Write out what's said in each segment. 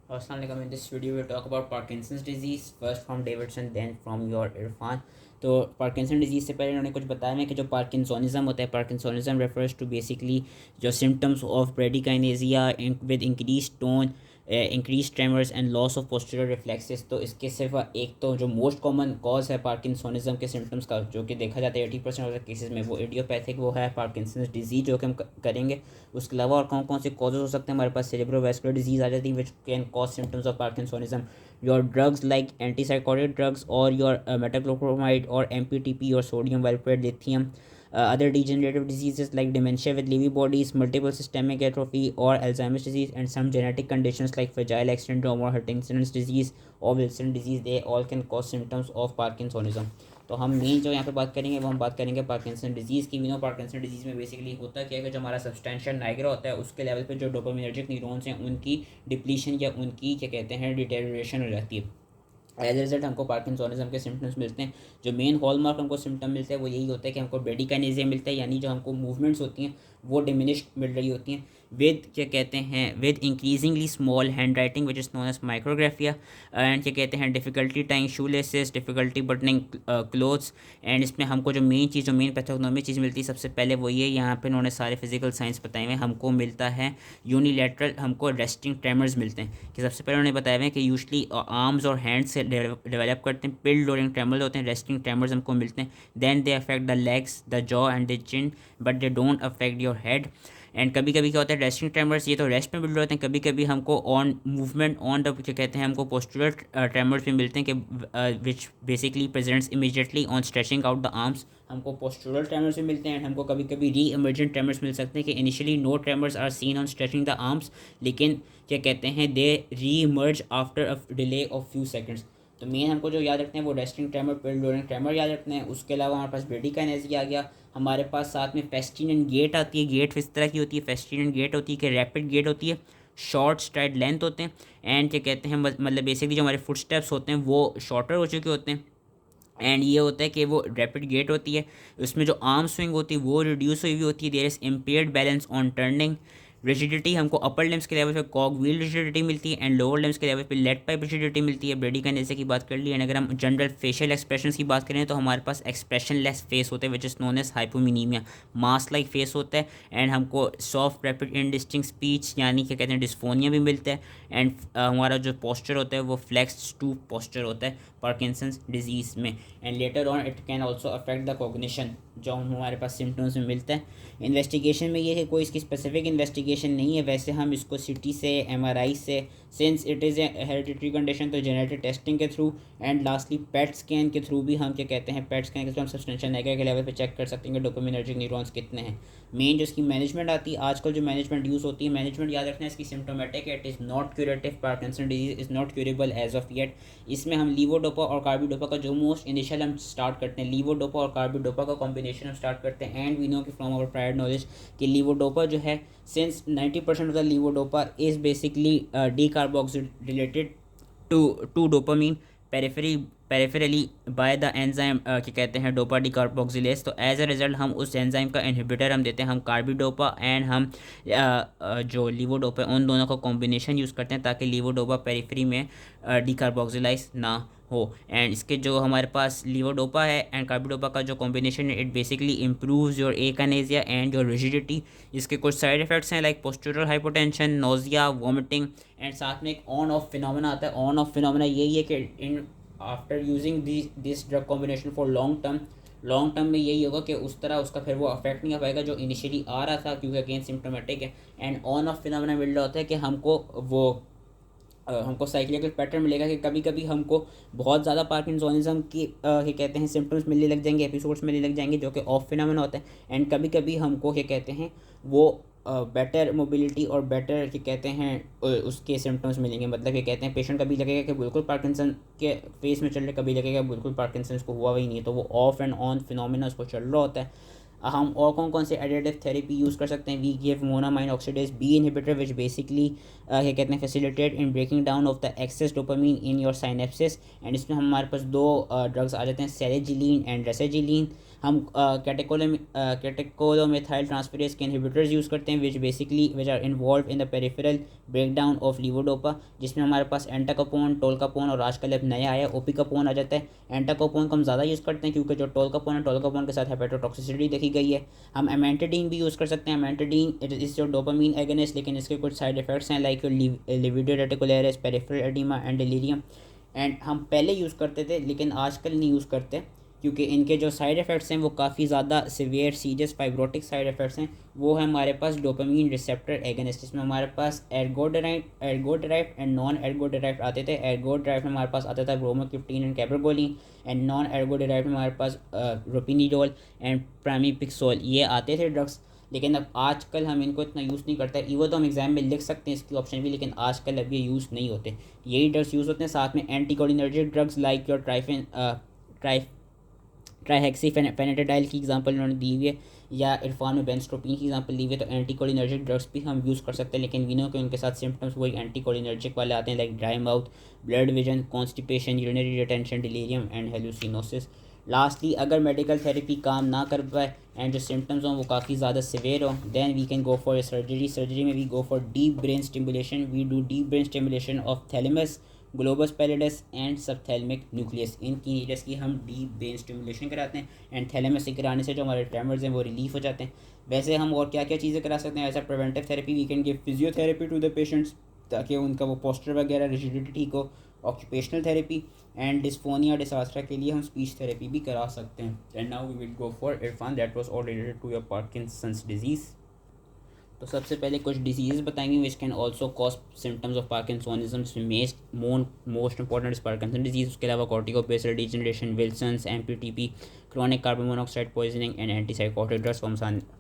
Assalamualaikum. In this video, we'll talk about Parkinson's disease. First from Davidson, then from your Irfan. तो Parkinson disease से पहले उन्होंने कुछ बताया है कि जो पार्किंसोनिज्म होता है, पार्किंसोनिज्म रेफर्स टू बेसिकली जो symptoms of bradykinesia with increase tone, increase tremors and loss of postural reflexes. तो इसके सिर्फ एक तो जो मोस्ट कॉमन कॉज है पार्किंसोनिज्म के सिम्टम्स का, जो कि देखा जाता है 80% ऑफ द केसेस में, वो इडियोपैथिक वो है पार्किंसंस डिजीज़, जो कि हम करेंगे। उसके अलावा और कौन कौन से कॉजेज हो सकते हैं हमारे पास, सेरेब्रोवैस्कुलर डिजीज़ आ जाती है which can cause symptoms of parkinsonism. Your drugs like antipsychotic drugs or your metoclopramide or MPTP or sodium valproate lithium. Other degenerative diseases like dementia with Lewy bodies, multiple systemic atrophy or Alzheimer's disease, and some genetic conditions like Fragile X syndrome or Huntington's disease or Wilson disease, they all can cause symptoms of Parkinsonism. तो हम main जो यहाँ पे बात करेंगे वो हम बात करेंगे पार्किंसन डिजीज़ की। नो पार्किंसन डिजीज़ में बेसिकली होता क्या है कि जो हमारा सब्सटेंशियल नाइग्रा होता है उसके लेवल पे जो डोपामिनर्जिक न्यूरॉन्स हैं उनकी डिप्लीशन या उनकी क्या कहते हैं डिटेरियोरेशन हो जाती है। एज ए रिजल्ट हमको पार्किंसोनिज्म के सिम्टम्स मिलते हैं। जो मेन हॉलमार्क हमको सिम्टम मिलते हैं वो यही होता है कि हमको ब्रेडिकाइनेजिया मिलता है, यानी जो हमको मूवमेंट्स होती हैं वो डिमिनिश्ड मिल रही होती हैं विद क्या कहते हैं with increasingly small hand writing which is known as micrographia, and क्या कहते हैं difficulty tying shoe laces, difficulty buttoning clothes. And इसमें हमको जो मेन चीज़, जो मेन पैथोग्नोमिक चीज़ मिलती है सबसे पहले वो ये, यहाँ पे उन्होंने सारे फिजिकल साइंस बताए हुए हैं। हमको मिलता है यूनिलैटरल, हमको रेस्टिंग ट्रेमर्स मिलते हैं कि सबसे पहले उन्होंने बताया हुआ है कि यूजली आर्म्स और हैंड्स से डेवलप करते हैं, पिल्ड और ट्रेमर्स होते हैं, रेस्टिंग ट्रेमर्स हमको मिलते हैं। Then they affect the legs, the jaw and the chin, but they don't affect your head. And कभी कभी क्या होता है रेस्टिंग ट्रेमर्स, ये तो रेस्ट में बिल्ड होते हैं, कभी कभी हमको ऑन मूवमेंट ऑन द क्या कहते हैं हमको पोस्टुरल ट्रेमर्स भी मिलते हैं कि which basically presents immediately on stretching out the arms. हमको पोस्टुरल ट्रेमर्स भी मिलते हैं एंड हमको कभी कभी री इमर्जेंट ट्रेमर्स मिल सकते हैं कि initially no tremors are seen on stretching the arms, लेकिन क्या कहते हैं they reemerge after a delay of few seconds. तो मेन हमको जो याद रखते हैं वो रेस्टिंग ट्रेमर, पिल्ड ट्रेमर याद रखते हैं। उसके अलावा हमारे पास ब्रेडिकाइनेसिया आ गया, हमारे पास साथ में फेस्टिन गेट आती है। गेट इस तरह की होती है, फेस्टिन गेट होती है कि रैपिड गेट होती है, शॉर्ट स्ट्राइड लेंथ होते हैं, एंड क्या कहते हैं मतलब बेसिकली जो हमारे फुट स्टेप्स होते हैं वो शॉर्टर हो चुके होते हैं। एंड ये होता है कि वो रैपिड गेट होती है, उसमें जो आर्म स्विंग होती है वो रिड्यूस हुई हुई होती है, there is impaired balance on turning. Rigidity हमको अपर लिम्स के लेवल पे कॉग व्हील रिजिडिटी मिलती है एंड लोअर लिम्स के लेवल पे लेट पाइप रिजिडिटी मिलती है। ब्रेडिकाइनेसिया की बात कर ली। एंड अगर हम जनरल फेशियल एक्सप्रेशन की बात करें तो हमारे पास एक्सप्रेशन लेस फेस होते हैं which is known as hypomimia, mask like face होता है। एंड हमको सॉफ्ट रैपिड इनडिस्टिंक्ट स्पीच यानी क्या कहते हैं डिस्फोनिया भी मिलता है। एंड हमारा जो पोस्चर होता है वो फ्लेक्स टू पोस्चर होता है पार्किंसंस डिजीज़ में। And later on it can also affect the cognition, जो हमारे पास सिम्टम्स में मिलता है। इन्वेस्टिगेशन में ये है कोई इसकी स्पेसिफिक इन्वेस्टिगेशन नहीं है, वैसे हम इसको सिटी से, एमआरआई से, since it is a hereditary condition तो जेनेटिक टेस्टिंग के through, and lastly PET scan के थ्रू भी हम क्या कहते हैं पेट स्कैन के थ्रू हम सब्सटेंशियल नाइग्रा के लेवल पे चेक कर सकते हैं कि डोपामिनर्जिक न्यूरॉन्स कितने हैं। मेन जो इसकी मैनेजमेंट आती है आजकल, जो मैनेजमेंट यूज़ होती है, मैनेजमेंट याद रखना है इसकी symptomatic, it is not curative, Parkinson disease is not curable as of yet. इसमें हम लीवोडोपा और कार्बिडोपा का जो मोस्ट इनिशियल हम स्टार्ट करते हैं, लीवोडोपा और कार्बिडोपा का कॉम्बिनेशन हम स्टार्ट करते हैं। एंड वी नो कि फ्रॉम आवर प्रायर नॉलेज कि लीवोडोपा जो है, since 90% of the levodopa is basically decarboxylated to dopamine peripherally by the enzyme क्या कहते हैं डोपा डी कार्बोक्सिलेज। तो एज अ रिजल्ट हम उस एंजाइम का इनहिबिटर हम देते हैं, हम कार्बिडोपा एंड हम जो लीवोडोपा उन दोनों का कॉम्बिनेशन यूज़ करते हैं ताकि लीवोडोपा पेरिफेरी में डी कार्बोक्सिलाइज ना हो। एंड इसके जो हमारे पास लीवोडोपा है एंड कार्बिडोपा का जो कॉम्बिनेशन है, it basically improves your akinesia and your rigidity. इसके कुछ साइड इफेक्ट्स हैं like postural hypotension, nausea, vomiting, and साथ में एक ऑन ऑफ फिनोमेना आता है। ऑन ऑफ फिनोमेना यही है कि in after using this drug combination for long term में यही होगा कि उस तरह उसका फिर वो अफेक्ट नहीं आ पाएगा जो इनिशियली आ रहा था, क्योंकि अगेन सिम्टोमेटिक है। एंड ऑन ऑफ फिनोमेना मिल रहा होता है कि हमको साइक्लिकल पैटर्न मिलेगा कि कभी कभी हमको बहुत ज़्यादा पार्किंसोनिज्म की क्या कहते हैं सिम्टम्स मिलने लग जाएंगे, एपिसोड्स मिलने लग जाएंगे जो कि ऑफ फिनोमेना होता है। एंड कभी कभी हमको क्या कहते हैं वो बेटर मोबिलिटी और बेटर क्या कहते हैं उसके सिम्टम्स मिलेंगे। मतलब क्या कहते हैं पेशेंट कभी लगेगा कि बिल्कुल पार्किंसन के फेस में चल रहे, कभी लगेगा बिल्कुल पार्किंसन को हुआ ही नहीं है, तो वो ऑफ एंड ऑन फिनोमेना उसको चल रहा होता है। हम और कौन कौन से एडिटिव थेरेपी यूज़ कर सकते हैं, we give monoamine oxidase B inhibitor which basically क्या कहते हैं facilitate in breaking down of the excess dopamine in your synapsis. And इसमें हमारे पास दो ड्रग्स आ जाते हैं, सेरेजिलीन एंड रेसेजिलीन। हम कैटेकोलोमेथाइल ट्रांसफेरेज के इनहिबिटर्स यूज़ करते हैं which are involved in the peripheral breakdown of levodopa, जिसमें हमारे पास एंटाकोपोन, टोल्कापोन और आजकल अब नया आया ओपिकापोन आ जाता है। एंटाकोपोन को हम ज़्यादा यूज़ करते हैं क्योंकि जो टोल्कापोन है, टोल्कापोन के साथ हेपेटोटॉक्सिसिटी देखी गई है। हम एमेंटाडीन भी यूज़ कर सकते हैं। एमेंटाडीन इस जो डोपामीन एगोनिस्ट, लेकिन इसके कुछ साइड इफेक्ट्स हैं like libido reticularis, peripheral oedema and delirium. And हम पहले यूज़ करते थे लेकिन आजकल नहीं यूज़ करते क्योंकि इनके जो साइड इफ़ेक्ट्स हैं वो काफ़ी ज़्यादा severe serious fibrotic side effects हैं। वो है हमारे पास डोपामीन रिसेप्टर एगोनिस्ट, इसमें हमारे पास एर्गोडेराइव एंड नॉन एर्गोडेराइव आते थे। एर्गोडेराइव में हमारे पास आता था ब्रोमोक्रिप्टीन एंड कैबरगोलिन, एंड नॉन एर्गोडेराइव में हमारे पास रोपिनिडोल एंड प्रामीपिक्सोल ये आते थे ड्रग्स। लेकिन अब आजकल हम इनको इतना यूज़ नहीं करते। इवन तो हम एग्जाम में लिख सकते हैं इसकी ऑप्शन भी, लेकिन आजकल अब ये यूज़ नहीं होते। यही ड्रग्स यूज़ होते हैं। साथ में एंटीकोलिनर्जिक ड्रग्स लाइक योर ट्राईहेक्सीफेनेटाडाइल की एग्जांपल उन्होंने दी हुई है, या इरफान में बेंस्ट्रोपिन की एग्जांपल दी हुई है। तो एंटीकोलिनर्जिक ड्रग्स भी हम यूज़ कर सकते हैं, लेकिन वी नो कि उनके साथ सिम्टम्स वही एंटीकोलिनर्जिक वाले आते हैं like dry mouth, blurred vision, constipation, urinary retention, delirium and hallucinosis. Lastly, अगर मेडिकल थेरेपी काम ना कर पाए एंड जो सिम्टम्स हों वो काफ़ी ज़्यादा सिवियर हो, then we can go for surgery. Surgery में we go for deep brain stimulation. We do deep brain stimulation of thalamus, globus pallidus and subthalamic nucleus. इन तीन एरियाज की हम डीप ब्रेन स्टिमुलेशन कराते हैं एंड थैलेमस से कराने से जो हमारे ट्रेमर्स हैं वो रिलीफ हो जाते हैं। वैसे हम और क्या क्या चीज़ें करा सकते हैं as a preventive therapy? We can give physiotherapy to the patients ताकि उनका वो पोस्चर वगैरह रिजिडिटी ठीक हो। Occupational therapy and dysphonia dysarthria के लिए हम स्पीच थेरेपी भी करा सकते हैं। And now we will go for Irfan, that was all related to your Parkinson's disease. तो सबसे पहले कुछ डिजीज़ बताएंगे which can also cause symptoms of parkinsonism. Most important is Parkinson disease. उसके अलावा corticobasal degeneration, Wilson's, MPTP, chronic carbon monoxide poisoning and antipsychotic drugs वो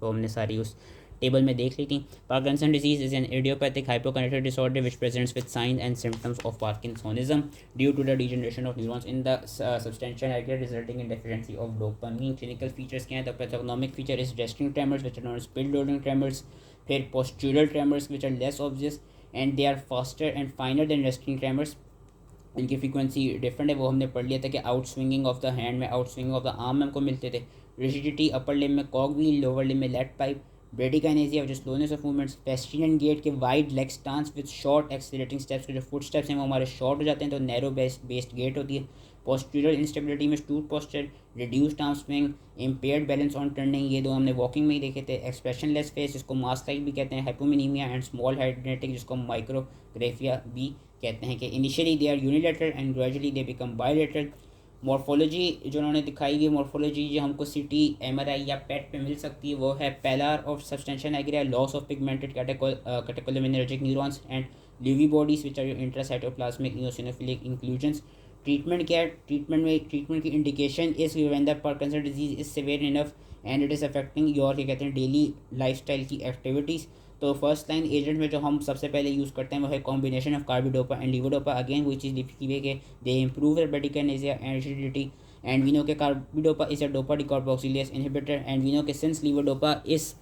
हमने सारी उस टेबल में देख ली थी। Parkinson disease is an idiopathic hypokinetic disorder which presents with sign and symptoms of parkinsonism due to the degeneration of neurons in the substantial area resulting in deficiency of dopamine. Clinical features क्या हैं? The pathognomonic feature is resting tremors which are non pill rolling tremors, फिर postural tremors which are less obvious and they are faster and finer than resting tremors. इनकी frequency different है, वो हमने पढ़ लिया था कि out swinging of the hand में, out swinging of the arm में हमको मिलते थे। रिजिडिटी अपर लिम में कॉग व्हील, लोअर लिम में lead pipe, bradykinesia which slowness of movements, festinant gait के wide leg stance with short accelerating steps के जो फुट स्टेप्स हैं वो हमारे शॉर्ट हो जाते हैं तो नैरो बेस्ड गेट होती है। पोस्टीरियर इंस्टेबिलिटी में stooped posture, reduced arm swing, impaired balance on turning, ये दो हमने वॉकिंग में ही देखे थे। एक्सप्रेशनलेस फेस जिसको मास्क लाइक भी कहते हैं, हाइपोमिनीमिया एंड स्मॉल हेडेटिक जिसको माइक्रोग्रेफिया भी कहते हैं कि initially they are unilateral and gradually they become bilateral. Morphology जो उन्होंने दिखाई है, मॉर्फोलॉजी जो हमको सीटी, एमआरआई या पेट पे मिल सकती है वो है pallor of substantial nigra, loss of pigmented catecholaminergic neurons and Lewy bodies which are intracytoplasmic eosinophilic inclusions. Treatment क्या है? ट्रीटमेंट की इंडिकेशन इस when the Parkinson disease is severe enough and it is affecting your क्या कहते हैं daily lifestyle की activities. तो first line agent में जो हम सबसे पहले यूज़ करते हैं वो है combination of carbidopa and levodopa. Again वही चीज़ लिखी हुई है कि they improve the bradykinesia and rigidity and we know के carbidopa is a dopa decarboxylase inhibitor and we know के since levodopa is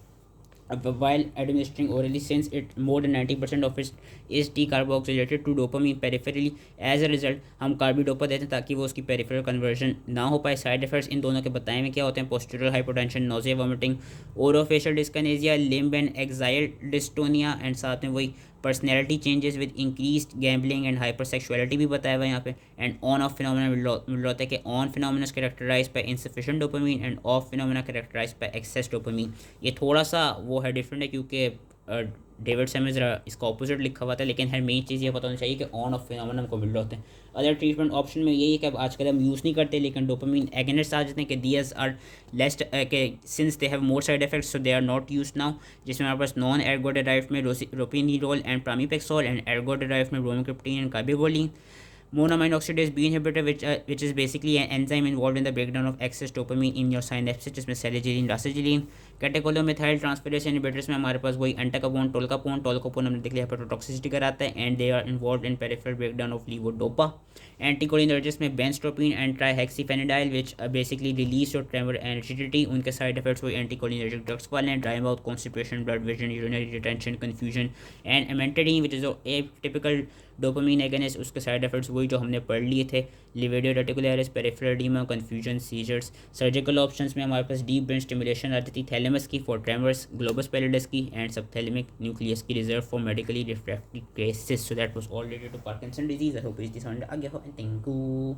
while administering orally since it more than 90% of it is decarboxylated to dopamine peripherally, as a result हम carbidopa देते हैं ताकि वो उसकी peripheral conversion ना हो पाए। साइड इफेक्ट्स इन दोनों के बताए में क्या होते हैं? Postural hypotension, nausea, vomiting, orofacial dyskinesia, limb and axial dystonia and साथ में वही personality changes with increased gambling and hyper sexuality भी बताया हुआ है यहाँ पे। एंड ऑन ऑफ फिनोमेना मिल रहा होता है कि on phenomena characterise by insufficient dopamine and off phenomena characterise by excess dopamine. ये थोड़ा सा वो है डिफरेंट है क्योंकि डेविडसन में ज़रा इसका ऑपोजिट लिखा हुआ था, लेकिन हर मेन चीज़ ये पता होनी चाहिए कि ऑन ऑफ फिनोमेना हमको मिल रहे होते हैं। अदर ट्रीटमेंट ऑप्शन में यही है कि अब आजकल हम यूज़ नहीं करते लेकिन डोपामीन एगनिस्ट आ जाते हैं कि दीज आर लेस्ट के since they have more side effects so they are not use now, जिसमें हमारे पास नॉन एर्गो डेराइव में ropinirole and pramipexole and ergo derive में bromocriptine and cabergoline. Monoamine oxidase B inhibitor which is basically an enzyme involved in the breakdown of excess dopamine in your synapses जिसमें सेलेजिलिन, रासेजिलिन। कैटेकोलोमेथाइल transferase inhibitors में हमारे पास वही एंटाकोपोन, टोल्कापोन हमने देख लिया hepatotoxicity कराता है and they are involved in peripheral breakdown of levodopa. Anticholinergics में benztropine and trihexyphenidyl which basically release your tremor and rigidity. उनके साइड इफेक्ट्स वही एंटीकोलिनर्जिक ड्रग्स वाले हैं, dry mouth, constipation, blurred vision, urinary retention, confusion. And amantadine which is a typical dopamine agonist उसके side effects वही जो हमने पढ़ लिए थे, livedo reticularis, peripheral oedema, confusion, seizures. Surgical options में हमारे पास डीप ब्रेन स्टिमुलेशन आती थी, थैलेमस की फॉर ट्रेमर्स, ग्लोबस पैलिडस की एंड सबथैलेमिक न्यूक्लियस की reserve for medically refractive cases. So that was all related to Parkinson disease. I hope इस this आ गया हो एंड थैंक यू।